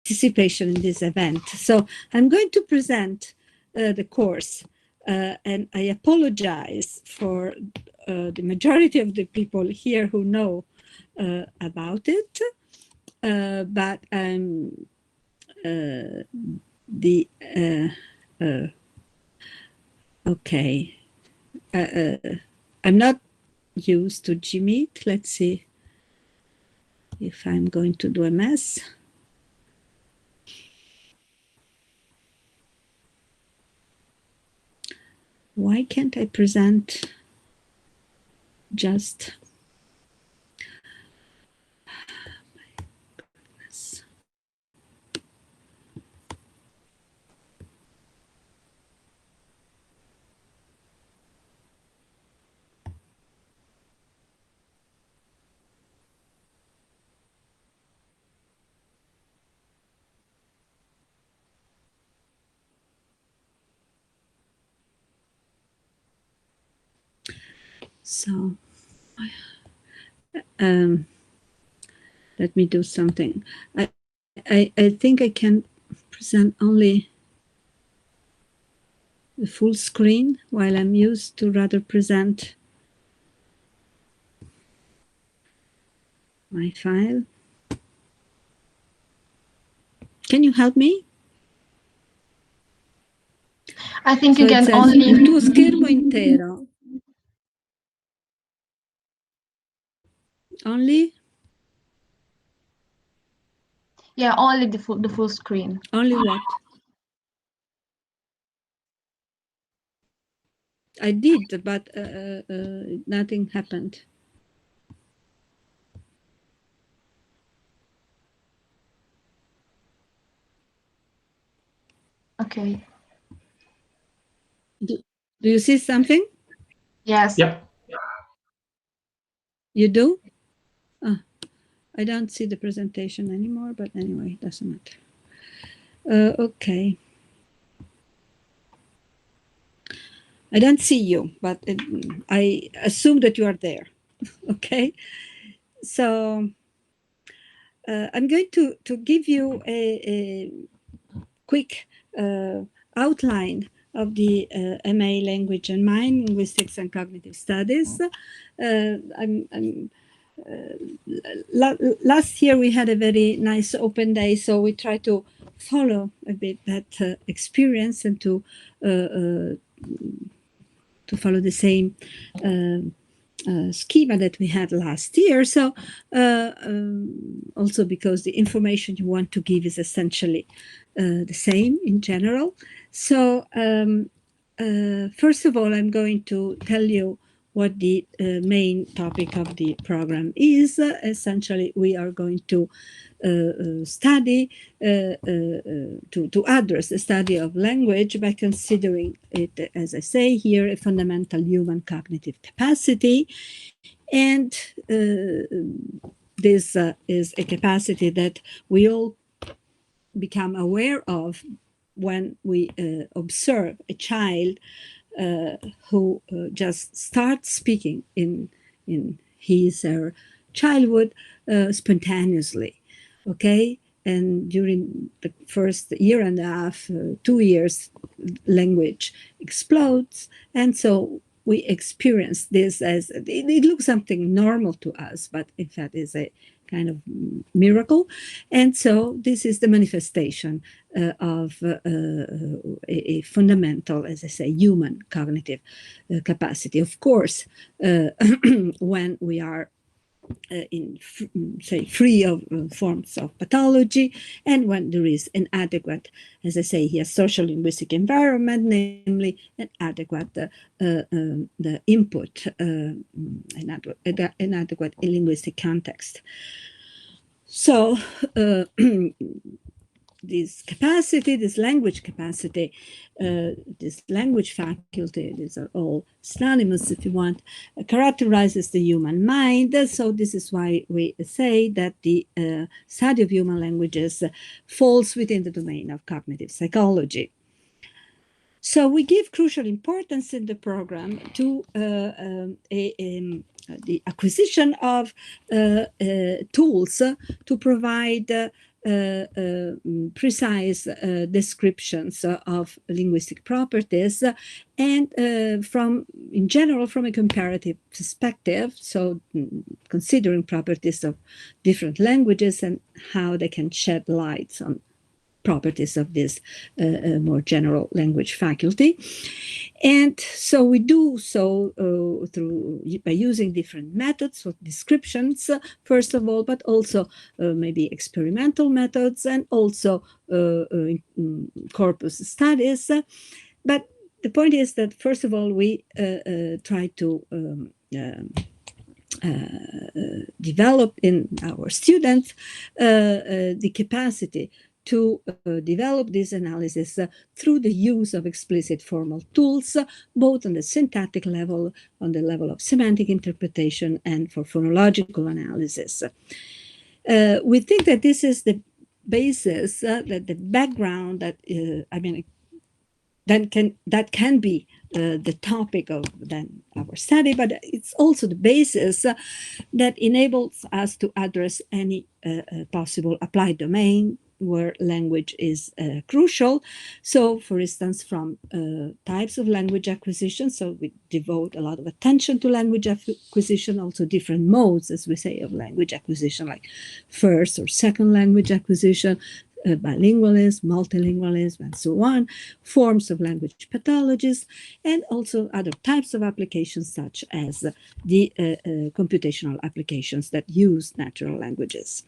participation in this event. So I'm going to present the course, and I apologize for the majority of the people here who know about it, but okay. I'm not used to Gmeet. Let's see if I'm going to do a mess. Why can't I present just... my goodness. So, let me do something. I think I can present only the full screen, while I'm used to rather present my file. Can you help me? I think So you can says, only... il tuo schermo intero. Only? Yeah, only the full screen. Only what? I did, but nothing happened. Okay. Do you see something? Yes. Yep. You do? Oh, I don't see the presentation anymore, but anyway, it doesn't matter. Okay. I don't see you, but I assume that you are there. Okay. So I'm going to give you a quick outline of the MA Language and Mind, Linguistics and Cognitive Studies. Last year we had a very nice open day, so we try to follow a bit that experience and to follow the same schema that we had last year. So also because the information you want to give is essentially the same in general. So first of all, I'm going to tell you what the main topic of the program is. Essentially, we are going to study, to address the study of language by considering it, as I say here, a fundamental human cognitive capacity. And this is a capacity that we all become aware of when we observe a child who just starts speaking in his or her childhood spontaneously, okay? And during the first year and a half, 2 years, language explodes. And so we experience this as, it looks something normal to us, but in fact is a kind of miracle. And so this is the manifestation of a fundamental, as I say, human cognitive capacity. Of course, when we are free of forms of pathology, and when there is an adequate, as I say here, social linguistic environment, namely an adequate the input, an adequate linguistic context. So this capacity, this language capacity, this language faculty, these are all synonymous if you want, characterizes the human mind. So this is why we say that the study of human languages falls within the domain of cognitive psychology. So we give crucial importance in the program to the acquisition of tools to provide precise descriptions of linguistic properties, and in general, from a comparative perspective, so considering properties of different languages and how they can shed light on properties of this more general language faculty. And so we do so by using different methods of descriptions, first of all, but also maybe experimental methods, and also corpus studies. But the point is that, first of all, we try to develop in our students the capacity to develop this analysis through the use of explicit formal tools, both on the syntactic level, on the level of semantic interpretation, and for phonological analysis. We think that this is the basis, that the background that, that can be the topic of then our study, but it's also the basis that enables us to address any possible applied domain where language is crucial. So, for instance, from types of language acquisition, so we devote a lot of attention to language acquisition, also different modes, as we say, of language acquisition, like first or second language acquisition, bilingualism, multilingualism, and so on, forms of language pathologies, and also other types of applications, such as the computational applications that use natural languages.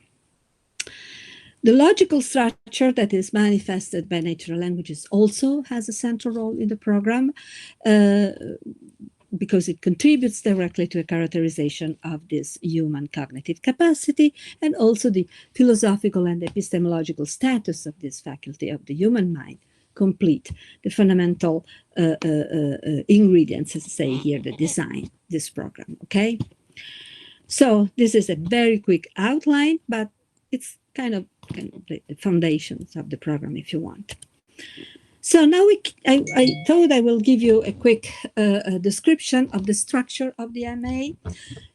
The logical structure that is manifested by natural languages also has a central role in the program, because it contributes directly to a characterization of this human cognitive capacity, and also the philosophical and epistemological status of this faculty of the human mind complete the fundamental ingredients, as I say here, that design this program, okay? So this is a very quick outline, but it's kind of the foundations of the program, if you want. So now I thought I will give you a quick description of the structure of the MA.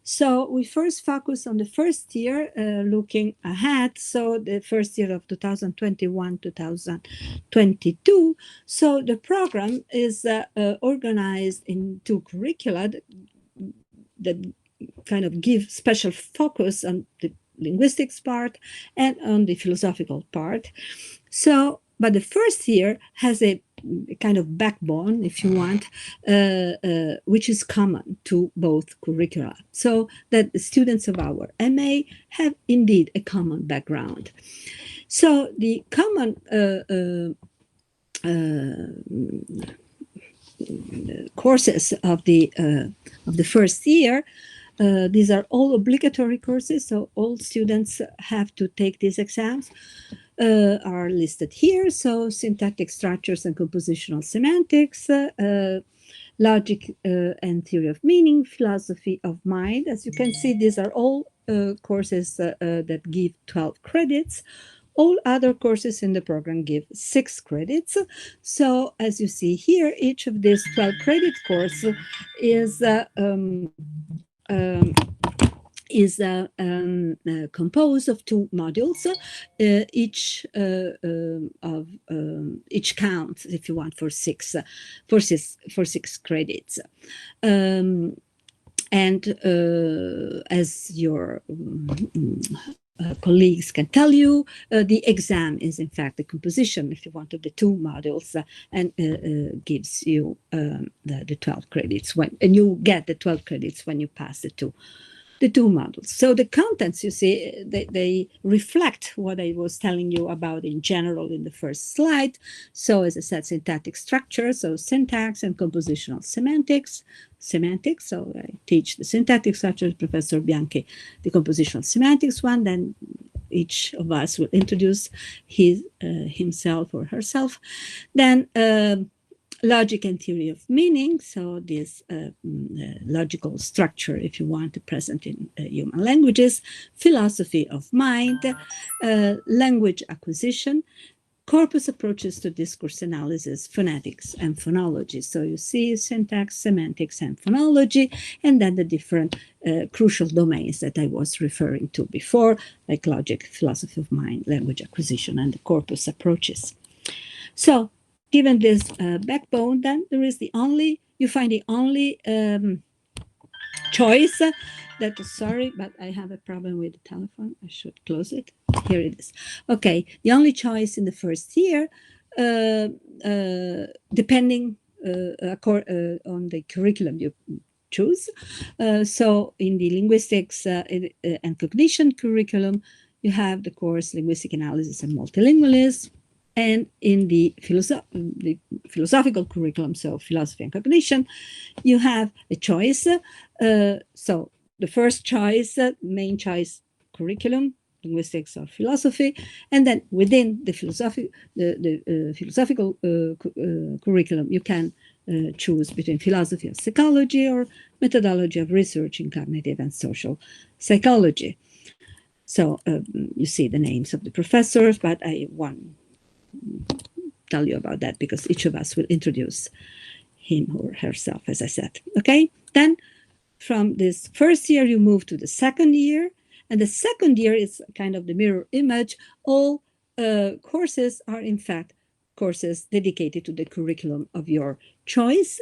So we first focus on the first year, looking ahead. So the first year of 2021-2022. So the program is organized in two curricula that kind of give special focus on the linguistics part and on the philosophical part. So, but the first year has a kind of backbone, if you want, which is common to both curricula. So that the students of our MA have indeed a common background. So the common courses of the first year, these are all obligatory courses, so all students have to take these exams, are listed here. So syntactic structures and compositional semantics, logic and theory of meaning, philosophy of mind. As you can see, these are all courses that give 12 credits. All other courses in the program give 6 credits. So as you see here, each of these 12 credit courses is composed of 2 modules, each counts, if you want, for 6 credits. And as your colleagues can tell you, the exam is in fact the composition, if you want, of the 2 modules, and gives you the 12 credits and you get the 12 credits when you pass the two modules. So the contents, you see, they reflect what I was telling you about in general in the first slide. So as I said, syntactic structure, so syntax and compositional semantics. So I teach the syntactic structure, Professor Bianchi, the compositional semantics one. Then each of us will introduce himself or herself. Then logic and theory of meaning, so this logical structure, if you want, to present in human languages, philosophy of mind, language acquisition, Corpus approaches to discourse analysis, phonetics, and phonology. So you see syntax, semantics, and phonology, and then the different crucial domains that I was referring to before, like logic, philosophy of mind, language acquisition, and the corpus approaches. So given this backbone, then there is you find the only choice that, sorry, but I have a problem with the telephone. I should close it. Here it is. Okay, the only choice in the first year, depending on the curriculum you choose. So in the linguistics and cognition curriculum, you have the course Linguistic Analysis and Multilingualism. And in the philosophical curriculum, so philosophy and cognition, you have a choice. So the first choice, main choice curriculum, linguistics or philosophy, and then within the philosophical curriculum, you can choose between philosophy of psychology or methodology of research in cognitive and social psychology. So you see the names of the professors, but I won't tell you about that because each of us will introduce him or herself, as I said. Okay, then from this first year, you move to the second year, and the second year is kind of the mirror image. All courses are, in fact, courses dedicated to the curriculum of your choice.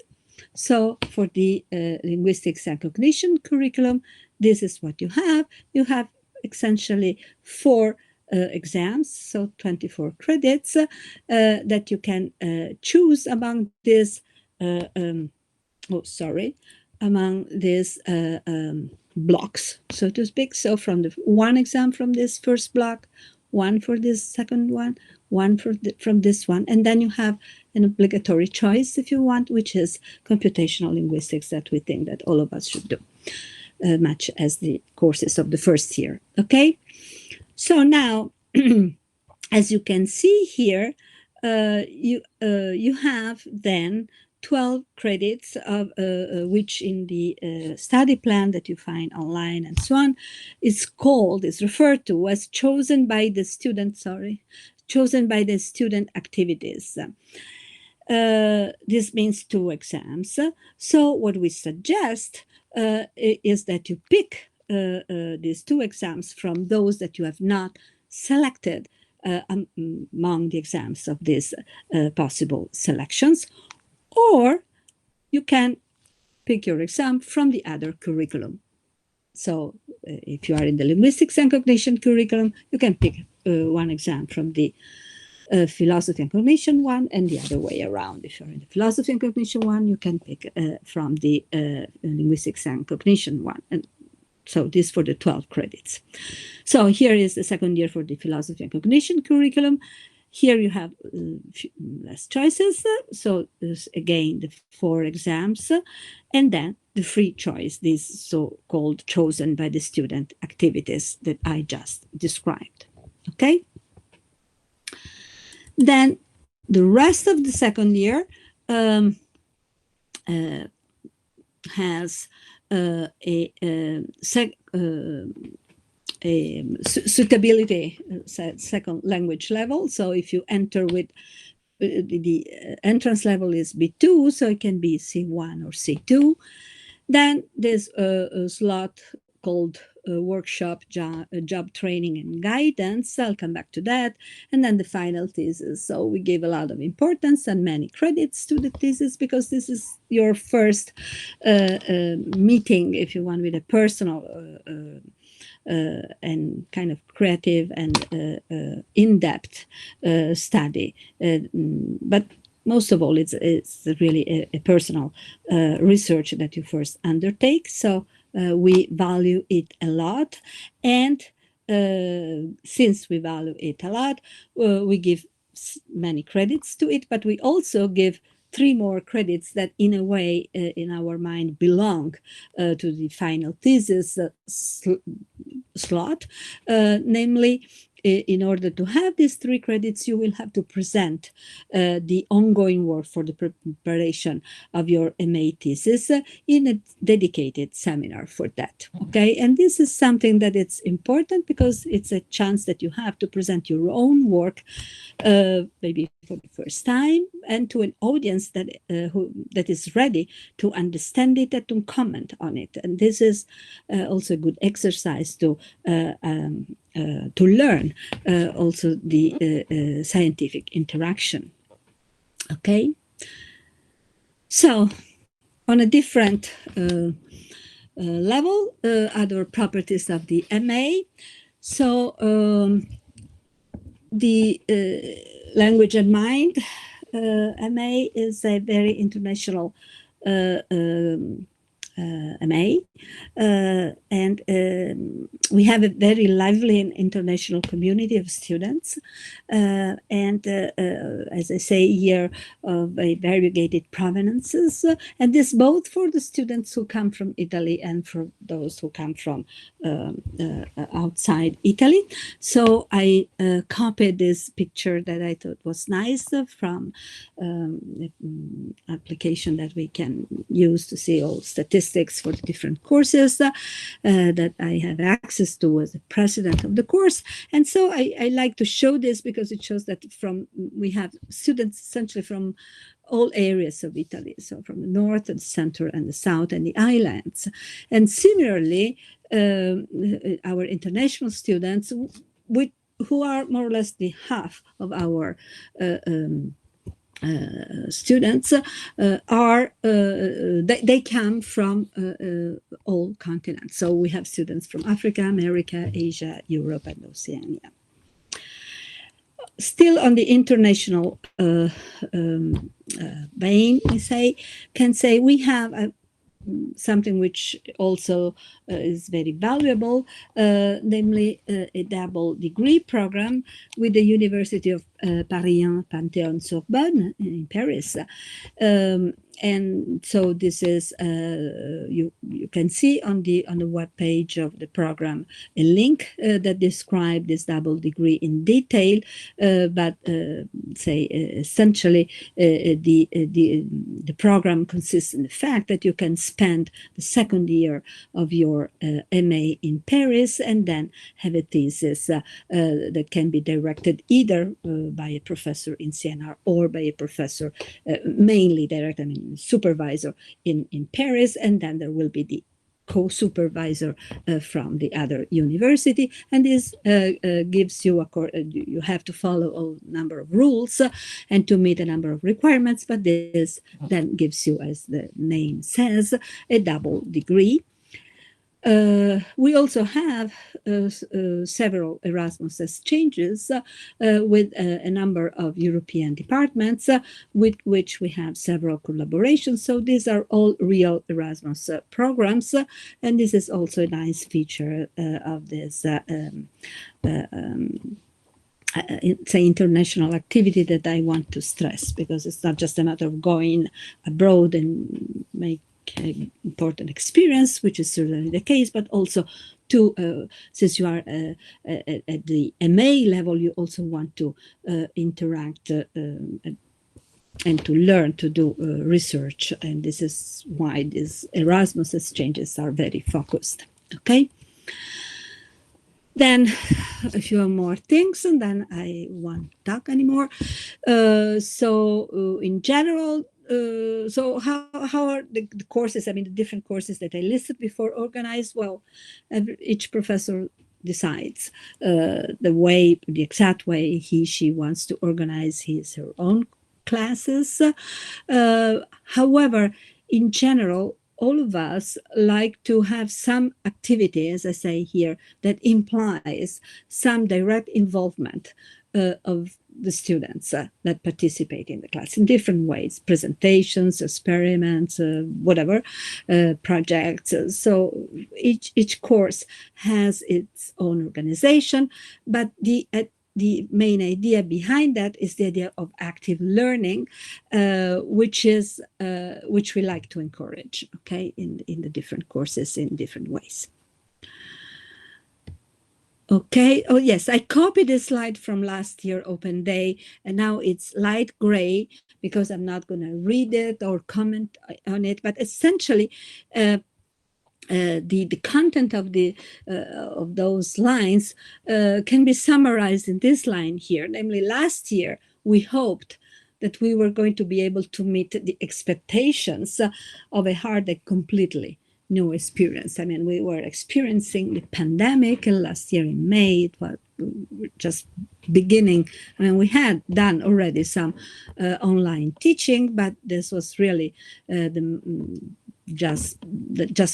So for the linguistics and cognition curriculum, this is what you have. You have essentially 4 exams, so 24 credits that you can choose among this, among these blocks, so to speak. So from the 1 exam from this first block, 1 for this second one, 1 from this one, and then you have an obligatory choice if you want, which is computational linguistics that we think that all of us should do, much as the courses of the first year. Okay. So now, as you can see here, you have then 12 credits of which in the study plan that you find online and so on is referred to as chosen by the student activities. This means 2 exams. So what we suggest is that you pick these 2 exams from those that you have not selected among the exams of these possible selections, or you can pick your exam from the other curriculum. So if you are in the linguistics and cognition curriculum, you can pick 1 exam from the philosophy and cognition one, and the other way around. If you're in the philosophy and cognition one, you can pick from the linguistics and cognition one. And so this for the 12 credits. So here is the second year for the philosophy and cognition curriculum. Here you have less choices. So there's again the 4 exams, and then the free choice, these so-called chosen by the student activities that I just described. Okay. Then the rest of the second year has a suitability second language level. So if you enter with the entrance level is B2, so it can be C1 or C2. Then there's a slot called workshop, job training and guidance. I'll come back to that. And then the final thesis. So we give a lot of importance and many credits to the thesis because this is your first meeting, if you want, with a personal and kind of creative and in-depth study. But most of all, it's really a personal research that you first undertake. So we value it a lot. And since we value it a lot, we give many credits to it, but we also give 3 more credits that in a way, in our mind, belong to the final thesis slot, namely in order to have these 3 credits, you will have to present the ongoing work for the preparation of your MA thesis in a dedicated seminar for that. Okay, and this is something that it's important because it's a chance that you have to present your own work, maybe for the first time, and to an audience that is ready to understand it and to comment on it. And this is also a good exercise to learn also the scientific interaction. Okay, so on a different level, other properties of the MA. So the language and mind MA is a very international MA, and we have a very lively and international community of students, and as I say here, very variegated provenances, and this both for the students who come from Italy and for those who come from outside Italy. So I copied this picture that I thought was nice from application that we can use to see all statistics for the different courses that I have access to as the president of the course. And so I like to show this because it shows that we have students essentially from all areas of Italy, so from the north and the center and the south and the islands. And similarly, our international students, who are more or less the half of our students, they come from all continents. So we have students from Africa, America, Asia, Europe, and Oceania. Still on the international vein, can say we have something which also is very valuable, namely a double degree program with the University of Paris Panthéon-Sorbonne in Paris. And so this is you can see on the web page of the program a link that describes this double degree in detail, but essentially the program consists in the fact that you can spend the second year of your MA in Paris and then have a thesis that can be directed either by a professor in CNR or by a professor mainly directed, supervisor in Paris, and then there will be the co-supervisor from the other university, and this gives you you have to follow a number of rules and to meet a number of requirements, but this then gives you, as the name says, a double degree. We also have several Erasmus exchanges with a number of European departments with which we have several collaborations. So these are all real Erasmus programs, and this is also a nice feature of this it's an international activity that I want to stress, because it's not just a matter of going abroad and make important experience, which is certainly the case, but also to since you are at the MA level, you also want to interact and to learn to do research, and this is why these Erasmus exchanges are very focused. Okay, then a few more things, and then I won't talk anymore. So in general, so how are the courses, I mean, the different courses that I listed before organized? Well, each professor decides the exact way she wants to organize her own classes. However, in general, all of us like to have some activity, as I say here, that implies some direct involvement of the students that participate in the class in different ways: presentations, experiments, whatever, projects. So each course has its own organization, but the main idea behind that is the idea of active learning, which we like to encourage, okay, in the different courses in different ways. Okay. Oh, yes. I copied a slide from last year Open Day, and now it's light gray because I'm not going to read it or comment on it. But essentially, the content of those lines can be summarized in this line here. Namely, last year we hoped that we were going to be able to meet the expectations of a hard and completely new experience. I mean, we were experiencing the pandemic, and last year in May it was just beginning. I mean, we had done already some online teaching, but this was really just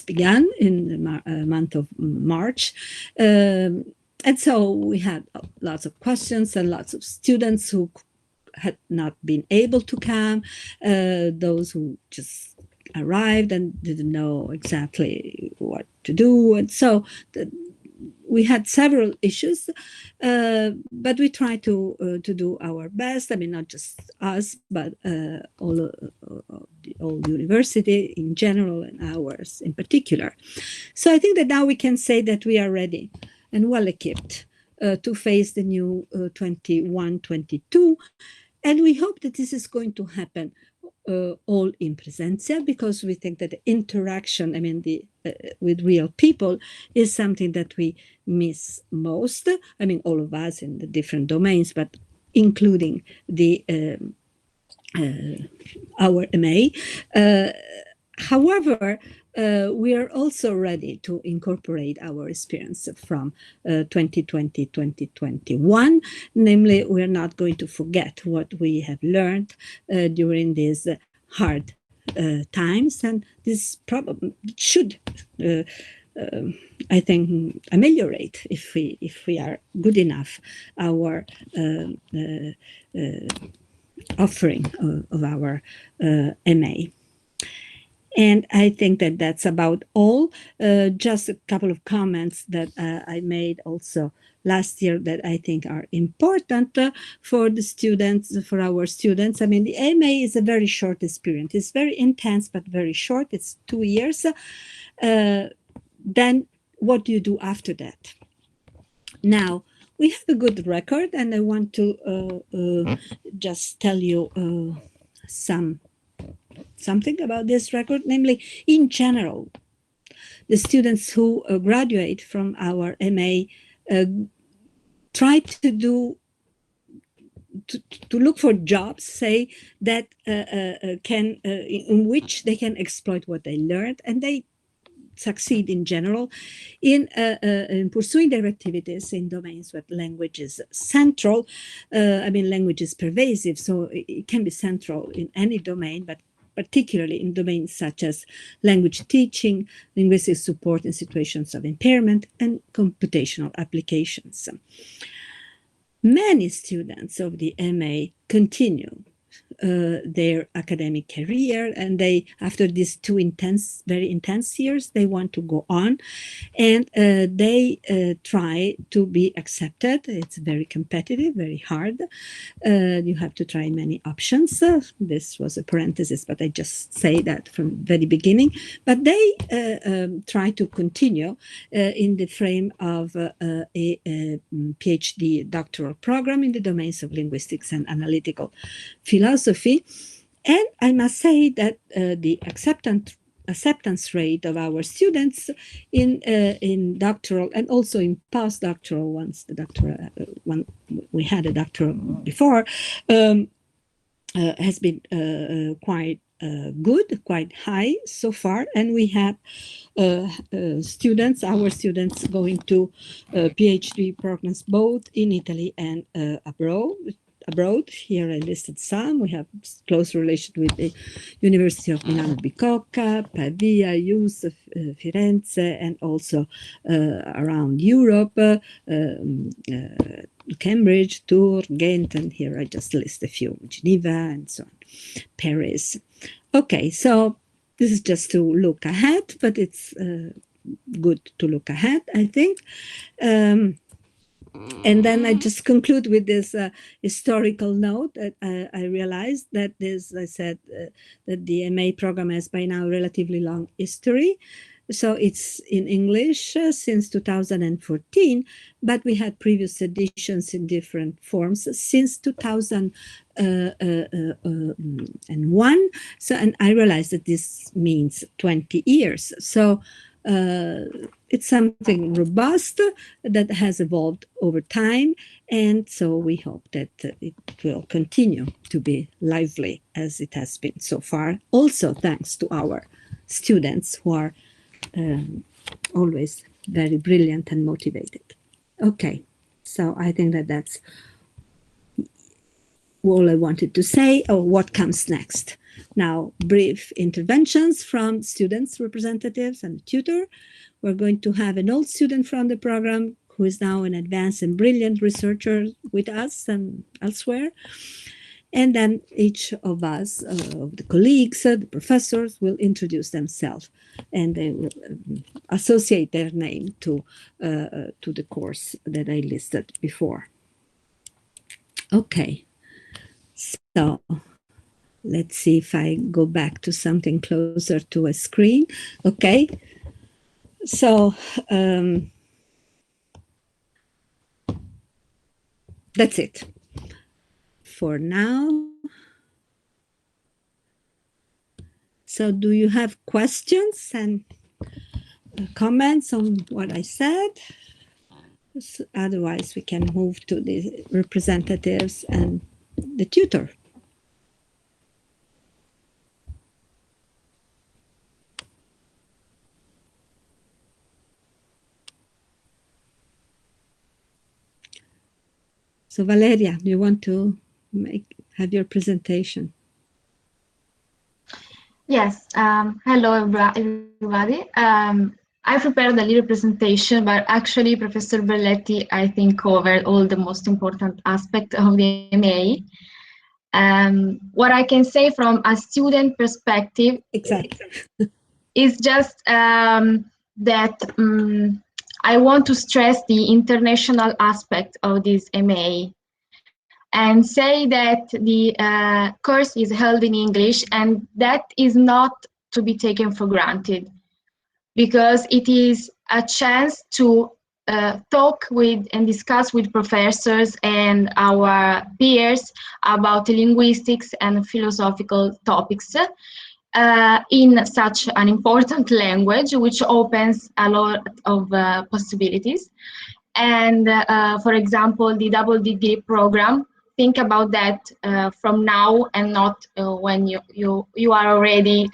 began in the month of March. And so we had lots of questions and lots of students who had not been able to come, those who just arrived and didn't know exactly what to do. And so we had several issues, but we tried to do our best. I mean, not just us, but all university in general and ours in particular. So I think that now we can say that we are ready and well equipped to face the new 21-22. And we hope that this is going to happen all in presenza, because we think that the interaction, I mean, with real people is something that we miss most. I mean, all of us in the different domains, but including the our MA. However, we are also ready to incorporate our experience from 2020-2021. Namely, we are not going to forget what we have learned during these hard times, and this probably should, I think, ameliorate if we are good enough our offering of our MA. And I think that that's about all. Just a couple of comments that I made also last year that I think are important for the students, for our students. I mean, the MA is a very short experience. It's very intense, but very short. It's 2 years. Then what do you do after that? Now, we have a good record, and I want to just tell you something about this record. Namely, in general, the students who graduate from our MA try to look for jobs, say, that in which they can exploit what they learned, and they succeed in general in pursuing their activities in domains where language is central. I mean, language is pervasive, so it can be central in any domain, but particularly in domains such as language teaching, linguistic support in situations of impairment, and computational applications. Many students of the MA continue their academic career, and they, after these very intense years, they want to go on, and they try to be accepted. It's very competitive, very hard. You have to try many options. This was a parenthesis, but I just say that from the very beginning. But they try to continue in the frame of a PhD doctoral program in the domains of linguistics and analytical philosophy. And I must say that the acceptance rate of our students in doctoral and also in postdoctoral ones, when we had a doctoral before, has been quite good, quite high so far. And we have our students going to PhD programs both in Italy and abroad. Here I listed some. We have close relation with the University of Milano Bicocca, Pavia, IUS, Firenze, and also around Europe, Cambridge, Tours, Ghent, and here I just list a few, Geneva, and so on, Paris. Okay, so this is just to look ahead, but it's good to look ahead, I think. And then I just conclude with this historical note that I realized that I said that the MA program has by now a relatively long history. So it's in English since 2014, but we had previous editions in different forms since 2001. So, and I realized that this means 20 years. So it's something robust that has evolved over time. And so we hope that it will continue to be lively as it has been so far. Also, thanks to our students who are always very brilliant and motivated. Okay, so I think that that's all I wanted to say. Or what comes next? Now, brief interventions from students, representatives, and the tutor. We're going to have an old student from the program who is now an advanced and brilliant researcher with us and elsewhere. And then each of us, of the colleagues, the professors, will introduce themselves, and they will associate their name to the course that I listed before. Okay, so let's see if I go back to something closer to a screen. Okay, so that's it for now. So do you have questions and comments on what I said? Otherwise, we can move to the representatives and the tutor. So Valeria, do you want to have your presentation? Yes. Hello, everybody. I prepared a little presentation, but actually Professor Belletti, I think, covered all the most important aspects of the MA. What I can say from a student perspective is just that I want to stress the international aspect of this MA and say that the course is held in English, and that is not to be taken for granted, because it is a chance to talk with and discuss with professors and our peers about linguistics and philosophical topics in such an important language, which opens a lot of possibilities. And for example, the double degree program, think about that from now and not when you are already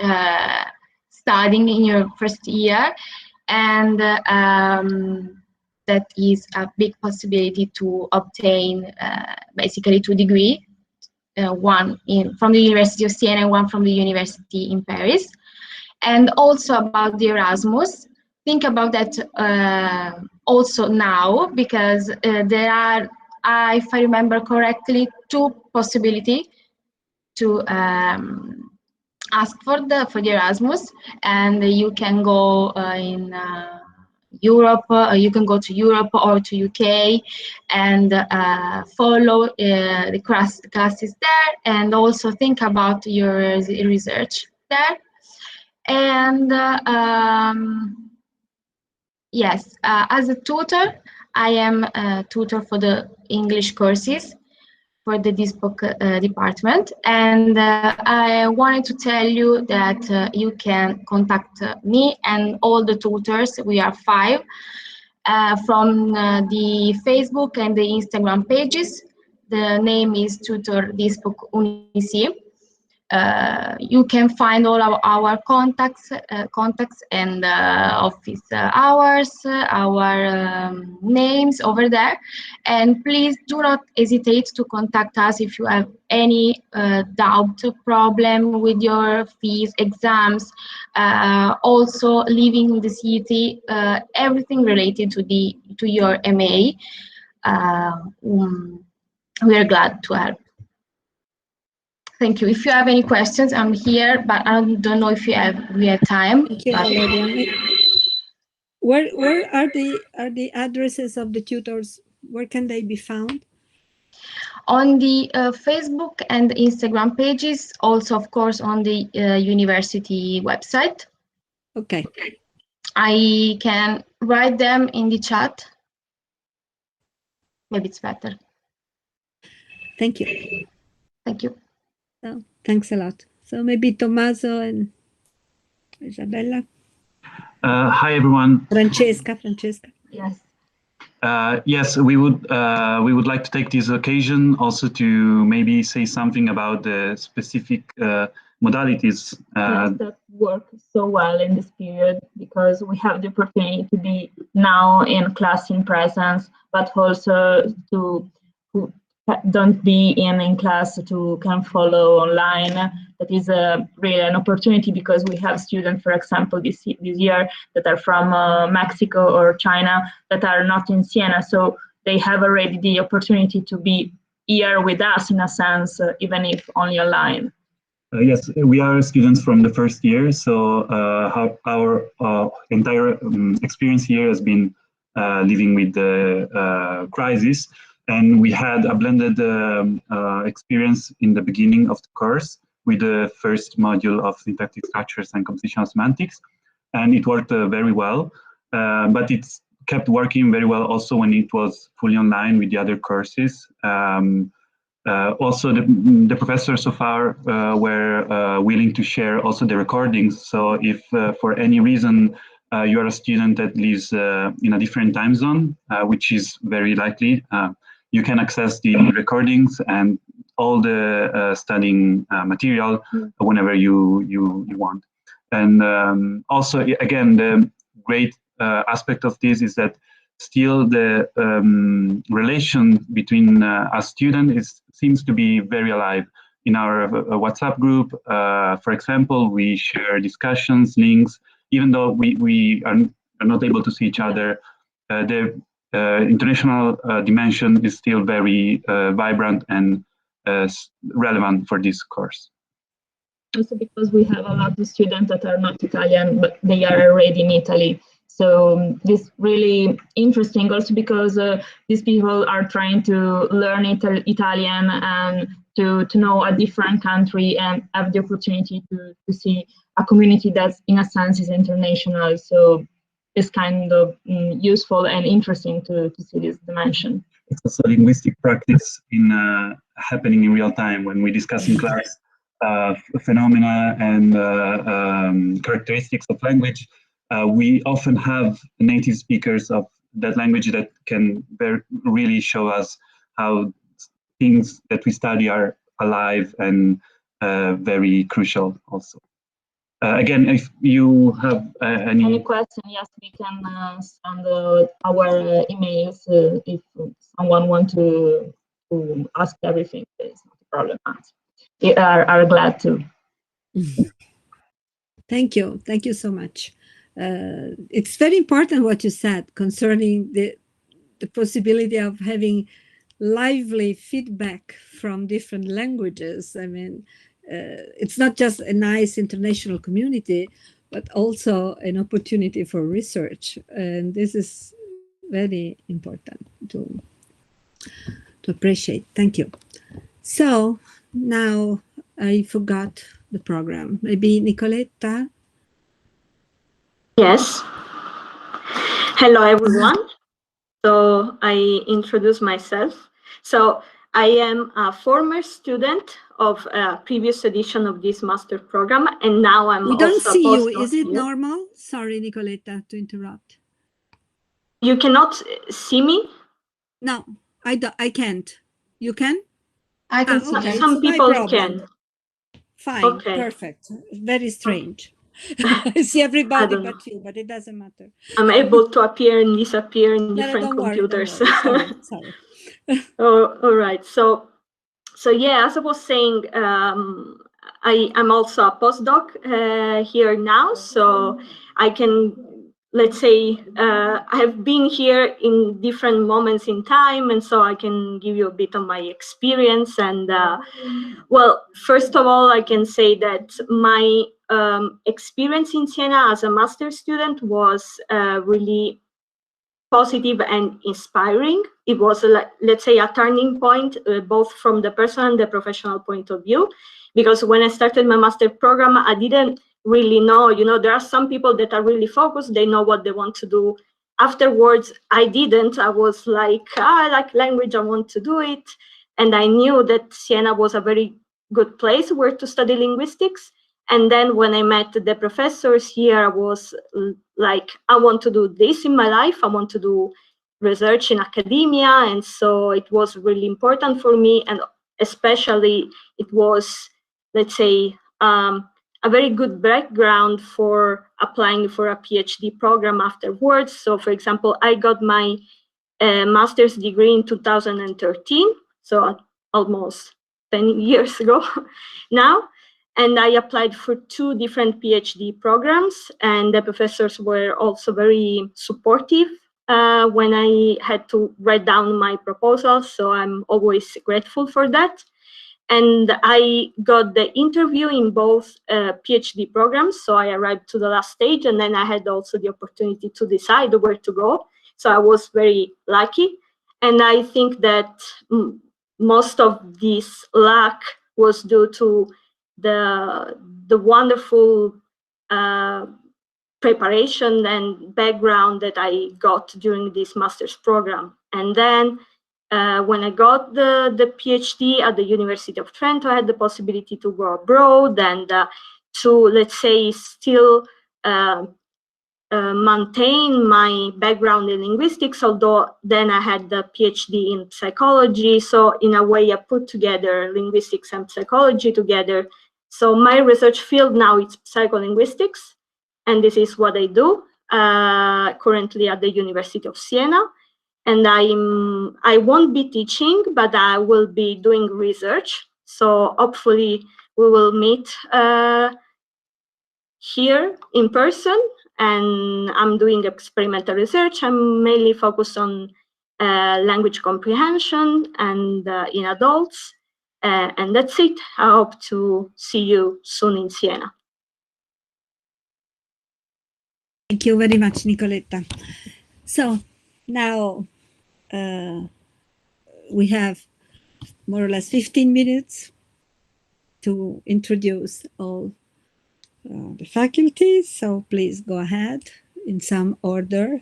studying in your first year. And that is a big possibility to obtain basically 2 degrees, one from the University of Siena and one from the University in Paris. And also about the Erasmus, think about that also now, because there are, if I remember correctly, 2 possibilities to ask for the Erasmus, and you can go in Europe, you can go to Europe or to UK and follow the classes there, and also think about your research there. And yes, as a tutor, I am a tutor for the English courses for the Dispoc department, and I wanted to tell you that you can contact me and all the tutors. We are 5 from the Facebook and the Instagram pages. The name is Tutor Dispoc Unici. You can find all our contacts and office hours, our names over there. And please do not hesitate to contact us if you have any doubt, problem with your fees, exams, also living in the city, everything related to your MA. We are glad to help. Thank you. If you have any questions, I'm here, but I don't know if we have time. Thank you, Valeria. Where are the addresses of the tutors? Where can they be found? On the Facebook and Instagram pages, also, of course, on the university website. Okay. I can write them in the chat. Maybe it's better. Thank you. Thank you. So, thanks a lot. So maybe Tommaso and Isabella. Hi, everyone. Francesca. Yes. Yes, we would like to take this occasion also to maybe say something about the specific modalities that work so well in this period, because we have the opportunity to be now in class in presence, but also to who don't be in class to can follow online. That is really an opportunity, because we have students, for example, this year that are from Mexico or China that are not in Siena, so they have already the opportunity to be here with us in a sense, even if only online. Yes, we are students from the first year, so our entire experience here has been living with the crisis, and we had a blended experience in the beginning of the course with the first module of syntactic structures and compositional semantics, and it worked very well, but it's kept working very well also when it was fully online with the other courses. Also, the professors so far were willing to share also the recordings. So if for any reason you are a student that lives in a different time zone, which is very likely, you can access the recordings and all the studying material whenever you want. And also, again, the great aspect of this is that still the relation between a student seems to be very alive. In our WhatsApp group, for example, we share discussions, links, even though we are not able to see each other. The international dimension is still very vibrant and relevant for this course. Also because we have a lot of students that are not Italian, but they are already in Italy. So this is really interesting also because these people are trying to learn Italian and to know a different country and have the opportunity to see a community that in a sense is international. So it's kind of useful and interesting to see this dimension. It's also linguistic practice in happening in real time when we discuss in class phenomena and characteristics of language. We often have native speakers of that language that can really show us how things that we study are alive and very crucial also. Again, if you have any question, yes, we can send our emails if someone wants to ask everything. It's not a problem. We are glad to. Thank you so much. It's very important what you said concerning the possibility of having lively feedback from different languages. I mean, it's not just a nice international community, but also an opportunity for research. And this is very important to appreciate. Thank you. So now I forgot the program. Maybe Nicoletta? Yes. Hello, everyone. So I introduce myself. So I am a former student of a previous edition of this master program, and now I'm We don't also see a you. postdoc Is it here. normal? Sorry, Nicoletta, to interrupt. You cannot see me? No, I can't. You can? I can see okay. you. Some It's my people problem. can. Fine, Okay. perfect. Very strange. I see everybody don't but you, but it doesn't matter. I'm able to appear and disappear in No, different don't worry, computers. don't worry. Sorry. Oh, all right. So yeah, as I was saying, I'm also a postdoc here now, so I can, let's say, I have been here in different moments in time, and so I can give you a bit of my experience. And well, first of all, I can say that my experience in Siena as a master's student was really positive and inspiring. It was, let's say, a turning point, both from the personal and the professional point of view, because when I started my master program, I didn't really know, you know, there are some people that are really focused, they know what they want to do. Afterwards, I didn't. I was like, I like language, I want to do it. And I knew that Siena was a very good place where to study linguistics. And then when I met the professors here, I was like, I want to do this in my life. I want to do research in academia. And so it was really important for me. And especially it was, let's say, a very good background for applying for a PhD program afterwards. So for example, I got my master's degree in 2013, so almost 10 years ago now. And I applied for 2 different PhD programs, and the professors were also very supportive when I had to write down my proposal. So I'm always grateful for that. And I got the interview in both PhD programs. So I arrived to the last stage, and then I had also the opportunity to decide where to go. So I was very lucky. And I think that most of this luck was due to the wonderful preparation and background that I got during this master's program. And then when I got the PhD at the University of Trento, I had the possibility to go abroad and to, let's say, still maintain my background in linguistics, although then I had the PhD in psychology. So in a way, I put together linguistics and psychology together. So my research field now is psycholinguistics, and this is what I do currently at the University of Siena. And I won't be teaching, but I will be doing research. So hopefully we will meet here in person. And I'm doing experimental research. I'm mainly focused on language comprehension and in adults. And that's it. I hope to see you soon in Siena. Thank you very much, Nicoletta. So now we have more or less 15 minutes to introduce all the faculty. So please go ahead in some order,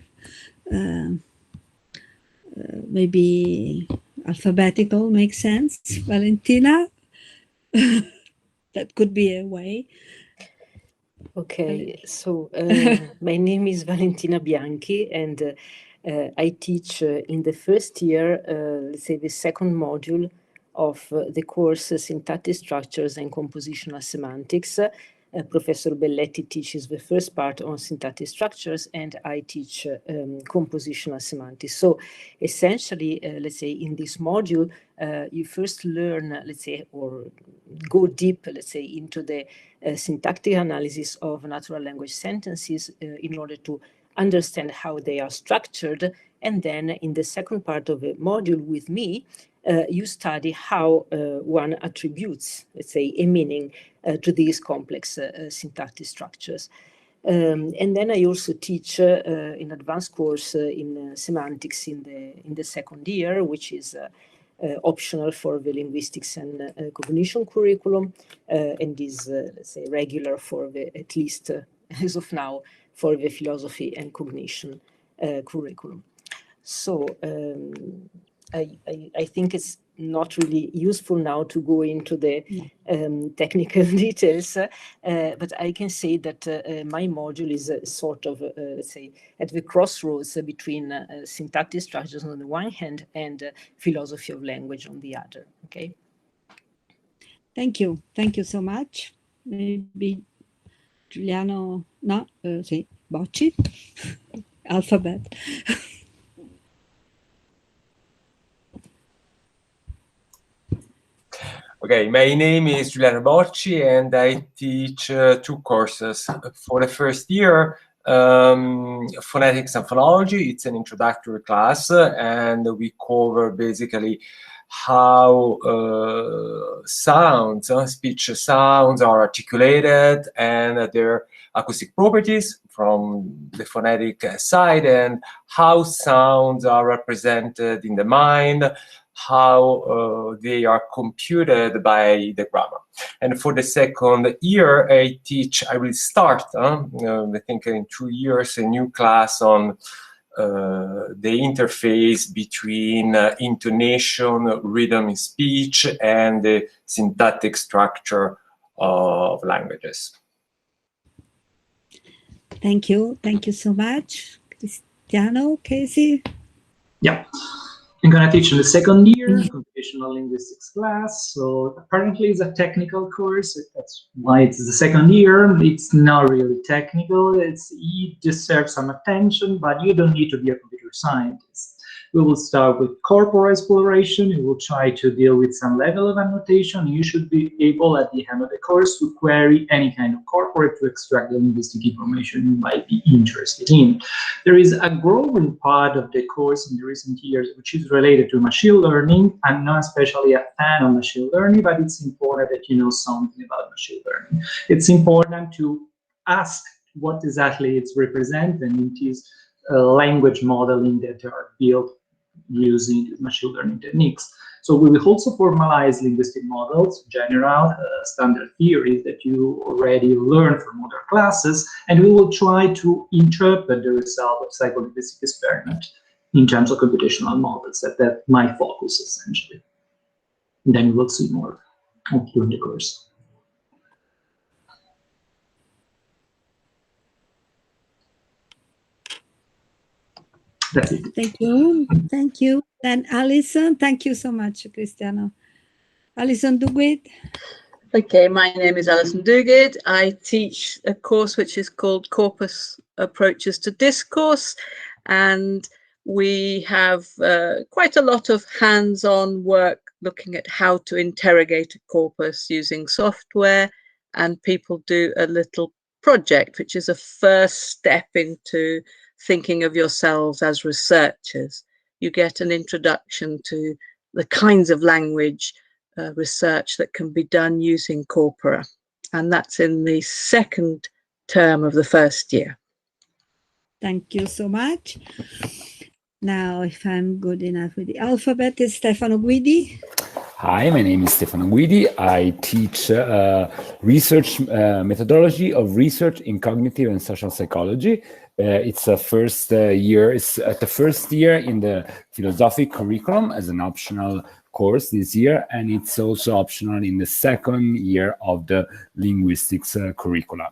maybe alphabetical makes sense. Valentina, that could be a way. Okay, so my name is Valentina Bianchi, and I teach in the first year, let's say the second module of the course Syntactic Structures and Compositional Semantics. Professor Belletti teaches the first part on syntactic structures, and I teach compositional semantics. So essentially, let's say in this module, you first learn, let's say, or go deep, let's say, into the syntactic analysis of natural language sentences in order to understand how they are structured. And then in the second part of the module with me, you study how one attributes, let's say, a meaning to these complex syntactic structures. And then I also teach an advanced course in semantics in the second year, which is optional for the linguistics and cognition curriculum, and is, let's say, regular for the, at least as of now, for the philosophy and cognition curriculum. So I think it's not really useful now to go into the technical details, but I can say that my module is sort of, let's say, at the crossroads between syntactic structures on the one hand and philosophy of language on the other. Okay. Thank you. Thank you so much. Maybe Giuliano, no, sì, Bocci, alphabet. Okay, my name is Giuliano Bocci, and I teach 2 courses. For the first year, phonetics and phonology. It's an introductory class, and we cover basically how sounds, speech sounds are articulated and their acoustic properties from the phonetic side, and how sounds are represented in the mind, how they are computed by the grammar. And for the second year, I will start, I think in 2 years, a new class on the interface between intonation, rhythm in speech, and the syntactic structure of languages. Thank you. Thank you so much. Cristiano, Casey? Yeah. I'm going to teach in the second year, Computational Linguistics class. So apparently it's a technical course. That's why it's the second year. It's not really technical. It deserves some attention, but you don't need to be a computer scientist. We will start with corpora exploration. We will try to deal with some level of annotation. You should be able at the end of the course to query any kind of corpora to extract the linguistic information you might be interested in. There is a growing part of the course in the recent years which is related to machine learning. I'm not especially a fan of machine learning, but it's important that you know something about machine learning. It's important to ask what exactly it's representing. It is language modeling that are built using machine learning techniques. So we will also formalize linguistic models, general standard theories that you already learned from other classes, and we will try to interpret the result of psycholinguistic experiment in terms of computational models. That's my focus, essentially. And then we will see more during the course. That's it. Thank you. Thank you. Then Alison, thank you so much, Cristiano. Alison Duguid. Okay, my name is Alison Duguid. I teach a course which is called Corpus Approaches to Discourse, and we have quite a lot of hands-on work looking at how to interrogate a corpus using software, and people do a little project, which is a first step into thinking of yourselves as researchers. You get an introduction to the kinds of language research that can be done using corpora, and that's in the second term of the first year. Thank you so much. Now, if I'm good enough with the alphabet, is Stefano Guidi. Hi, my name is Stefano Guidi. I teach research methodology of research in cognitive and social psychology. It's a first year. It's at the first year in the philosophy curriculum as an optional course this year, and it's also optional in the second year of the linguistics curricula.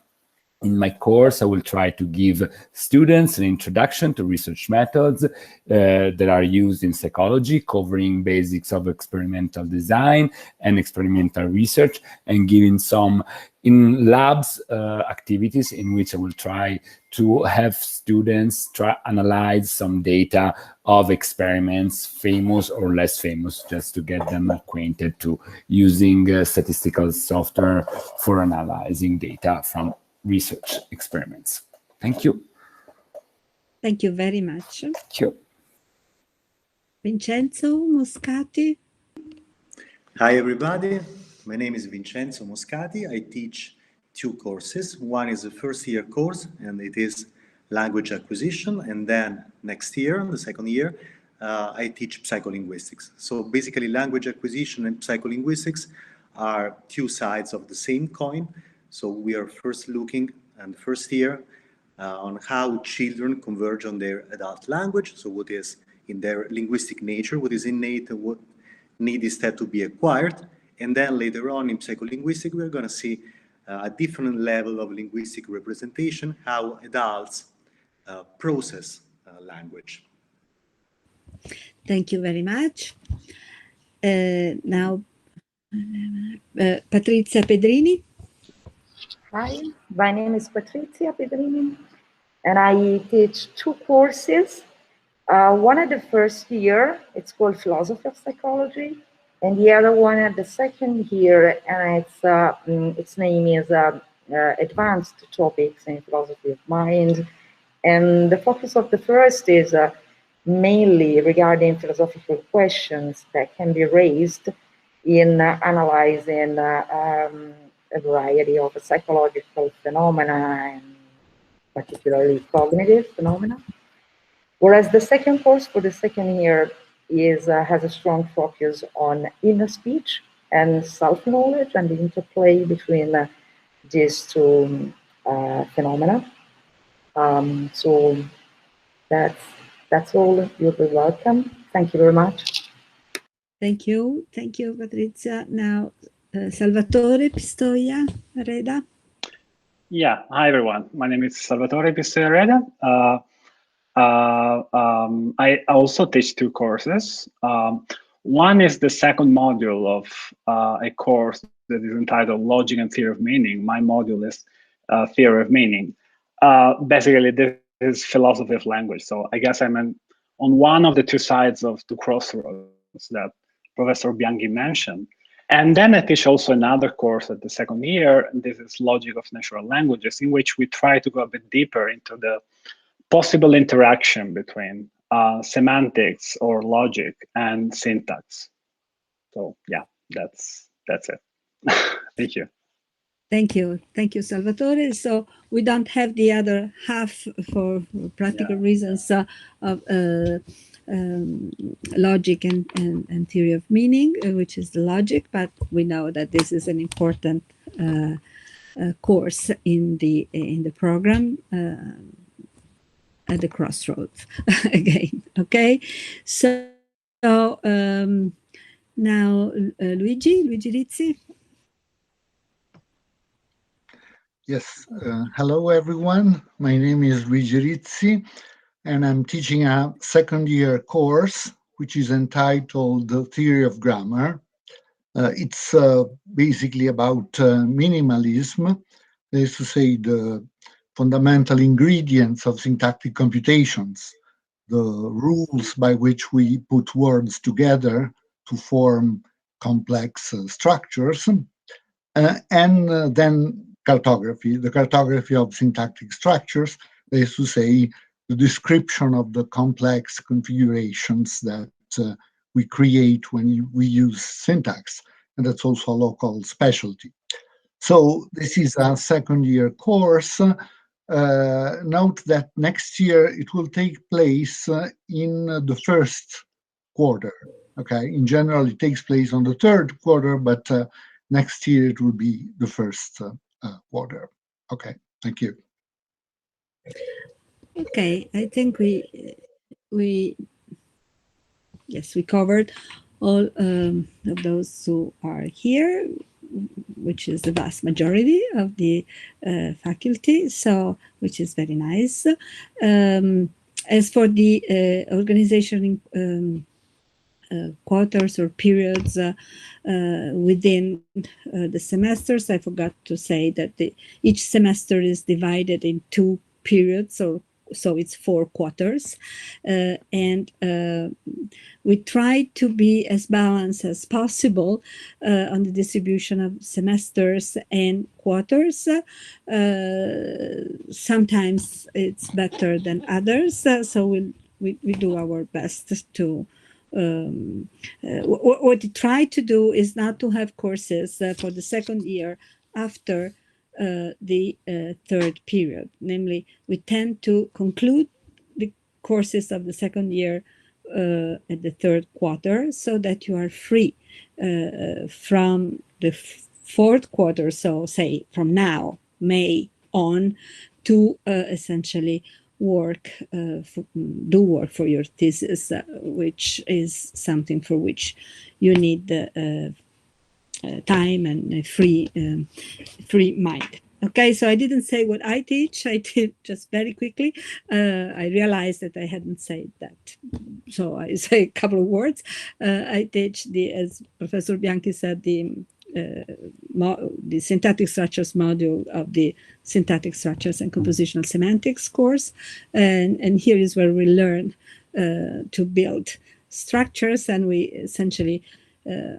In my course, I will try to give students an introduction to research methods that are used in psychology, covering basics of experimental design and experimental research, and giving some in labs activities in which I will try to have students analyze some data of experiments, famous or less famous, just to get them acquainted to using statistical software for analyzing data from research experiments. Thank you. Thank you very much. Thank you. Vincenzo Moscati. Hi, everybody. My name is Vincenzo Moscati. I teach 2 courses. One is a first year course, and it is language acquisition. And then next year, the second year, I teach psycholinguistics. So basically, language acquisition and psycholinguistics are 2 sides of the same coin. So we are first looking in the first year on how children converge on their adult language. So what is in their linguistic nature, what is innate, and what need instead to be acquired. And then later on in psycholinguistics, we're going to see a different level of linguistic representation, how adults process language. Thank you very much. Now, Patrizia Pedrini. Hi, my name is Patrizia Pedrini, and I teach 2 courses. One at the first year, it's called Philosophy of Psychology, and the other one at the second year, and its name is Advanced Topics in Philosophy of Mind. And the focus of the first is mainly regarding philosophical questions that can be raised in analyzing a variety of psychological phenomena, and particularly cognitive phenomena. Whereas the second course for the second year has a strong focus on inner speech and self-knowledge and the interplay between these two phenomena. So that's all. You'll be welcome. Thank you very much. Thank you, Patrizia. Now, Salvatore Pistoia Reda. Yeah, hi everyone. My name is Salvatore Pistoia Reda. I also teach two courses. One is the second module of a course that is entitled Logic and Theory of Meaning. My module is Theory of Meaning. Basically, this is philosophy of language. So I guess I'm on one of the two sides of the crossroads that Professor Bianchi mentioned. And then I teach also another course at the second year. This is Logic of Natural Languages, in which we try to go a bit deeper into the possible interaction between semantics or logic and syntax. So yeah, that's it. Thank you. Thank you, Salvatore. So we don't have the other half for practical reasons of logic and theory of meaning, which is the logic, but we know that this is an important course in the program at the crossroads again. Okay, so now Luigi Rizzi. Yes, hello everyone. My name is Luigi Rizzi, and I'm teaching a second year course which is entitled The Theory of Grammar. It's basically about minimalism, that is to say, the fundamental ingredients of syntactic computations, the rules by which we put words together to form complex structures, and then cartography, the cartography of syntactic structures, that is to say, the description of the complex configurations that we create when we use syntax, and that's also a local specialty. So this is a second year course. Note that next year it will take place in the first quarter. Okay, in general it takes place on the third quarter, but next year it will be the first quarter. Okay, thank you. Okay, I think we covered all of those who are here, which is the vast majority of the faculty, so which is very nice. As for the organization quarters or periods within the semesters, I forgot to say that each semester is divided in 2 periods, so it's 4 quarters, and we try to be as balanced as possible on the distribution of semesters and quarters. Sometimes it's better than others, so we do our best to what we try to do is not to have courses for the second year after the third period. Namely, we tend to conclude the courses of the second year at the third quarter, so that you are free from the fourth quarter, so say from now, May on, to essentially do work for your thesis, which is something for which you need the time and a free mind. Okay, so I didn't say what I teach. I did just very quickly. I realized that I hadn't said that, so I say a couple of words. I teach as Professor Bianchi said, the syntactic structures module of the syntactic structures and compositional semantics course, and here is where we learn to build structures, and we essentially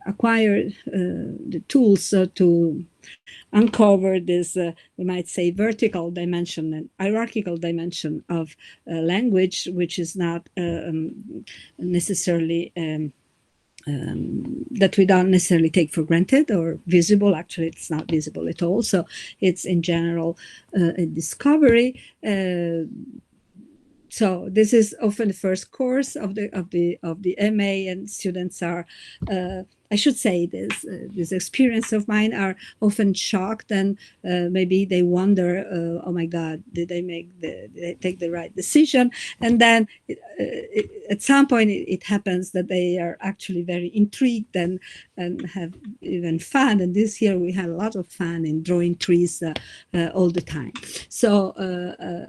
acquire the tools to uncover this, we might say, vertical dimension and hierarchical dimension of language, which is not necessarily that we don't necessarily take for granted or visible. Actually, it's not visible at all. So it's in general a discovery. So this is often the first course of the MA, and students are, I should say, this experience of mine are often shocked, and maybe they wonder, oh my God, did they take the right decision? And then at some point it happens that they are actually very intrigued and have even fun. And this year we had a lot of fun in drawing trees all the time. So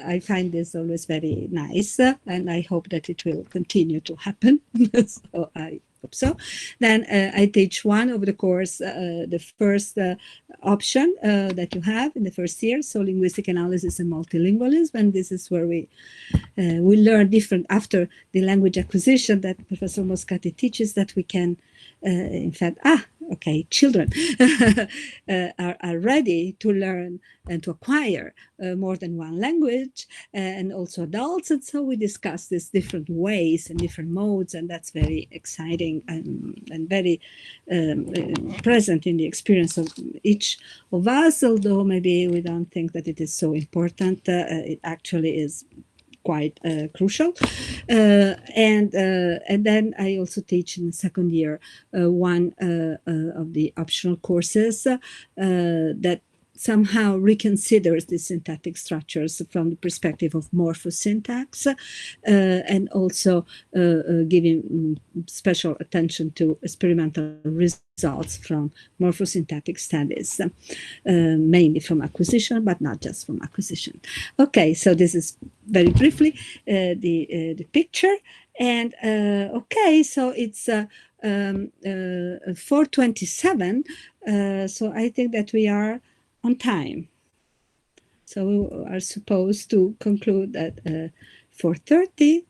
I find this always very nice, and I hope that it will continue to happen. So I hope so. Then I teach one of the course, the first option that you have in the first year, so linguistic analysis and multilingualism, and this is where we learn different, after the language acquisition that Professor Moscati teaches, that we can in fact, children are ready to learn and to acquire more than one language, and also adults. And so we discuss these different ways and different modes, and that's very exciting and very present in the experience of each of us, although maybe we don't think that it is so important. It actually is quite crucial. And then I also teach in the second year one of the optional courses that somehow reconsiders the syntactic structures from the perspective of morphosyntax, and also giving special attention to experimental results from morphosyntactic studies, mainly from acquisition, but not just from acquisition. Okay, so this is very briefly the picture. And okay, so it's 4:27, so I think that we are on time. So we are supposed to conclude at 4:30.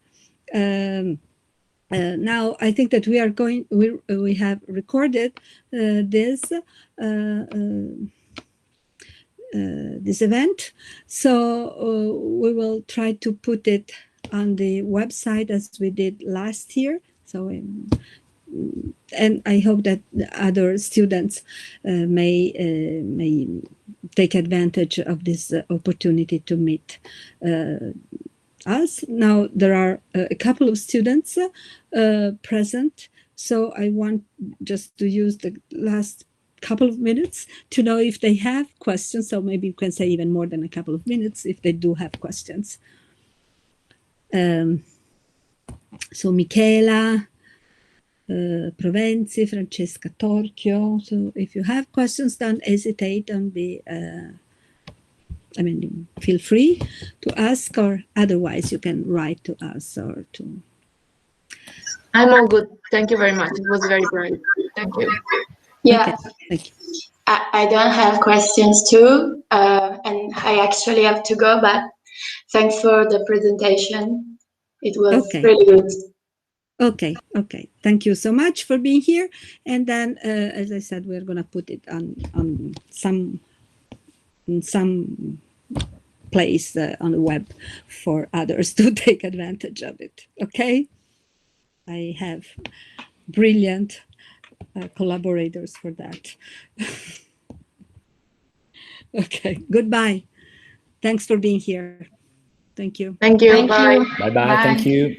Now I think that we are going, we have recorded this event, so we will try to put it on the website as we did last year. So and I hope that other students may take advantage of this opportunity to meet us. Now there are a couple of students present, so I want just to use the last couple of minutes to know if they have questions. So maybe you can say even more than a couple of minutes if they do have questions. So Michela, Provenzi, Francesca Torchio. So if you have questions, don't hesitate, don't be, feel free to ask, or otherwise you can write to us or to. I'm all good. Thank you very much. It was very bright. Thank you. Yeah, okay, thank you. I don't have questions too, and I actually have to go, but thanks for the presentation. It was really good. Okay. Thank you so much for being here. And then, as I said, we're going to put it on some place on the web for others to take advantage of it. Okay. I have brilliant collaborators for that. Okay. Goodbye. Thanks for being here. Thank you. Thank you. Thank Bye. you. Bye-bye. Thank you.